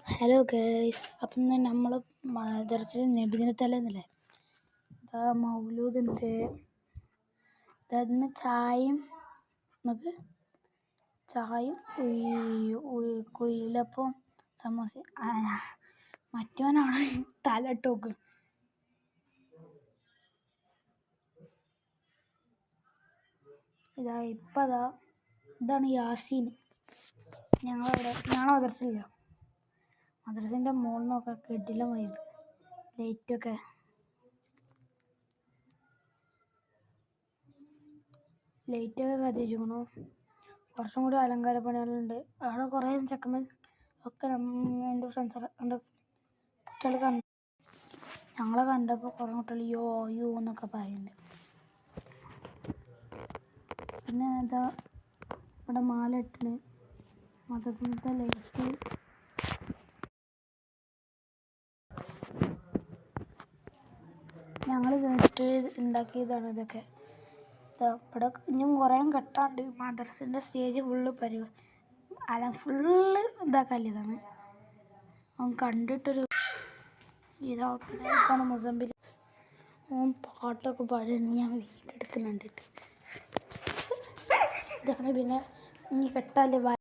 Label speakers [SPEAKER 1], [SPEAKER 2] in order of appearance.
[SPEAKER 1] Hello guys, അപ്പം ഇന്ന് നമ്മൾ ദർസിൽ നബിദിനത്തലേന്നല്ലേ, മൗലൂദുണ്ട്. ഇന്ന് ചായയും കുയിലപ്പം സമോസ. മറ്റവനാണ് തലട്ടോക്ക്. ഇതാണ് യാസീൻ. ഞങ്ങളെ മദ്രസയില്ല. മദ്രസിൻ്റെ മുകളിൽ നോക്കാൻ കിടിലം വൈബ്. ലൈറ്റൊക്കെ കത്തിച്ചിരിക്കണു. കുറച്ചും കൂടി അലങ്കാര പണികളുണ്ട്. അവിടെ കുറേ ചെക്കന്മാർ ഒക്കെ എൻ്റെ ഫ്രണ്ട്സൊക്കെ കുട്ടികൾ കണ്ടു. ഞങ്ങളെ കണ്ടപ്പോൾ കുറേ കുട്ടികൾ യോ എന്നൊക്കെ പറയുന്നുണ്ട്. പിന്നെ ഇവിടെ മാല ഇട്ടിന്. മദ്രസത്തെ ലൈറ്റ് ഞങ്ങൾ കേട്ട് ഉണ്ടാക്കിയതാണ്. ഇതൊക്കെ ഇവിടെ ഇനിയും കുറേ കെട്ടാണ്ട്. മദ്രസിൻ്റെ സ്റ്റേജ് ഫുള്ള് ഇതാക്കല്ലിതാണ്. കണ്ടിട്ടൊരു ഇതാണ് മുസമ്പിൽ. പാട്ടൊക്കെ പാടി ഞാൻ വീഡിയോ എടുക്കുന്നുണ്ടിട്ട്. ഇതാണ് പിന്നെ ഇനി കെട്ടാല്ലേ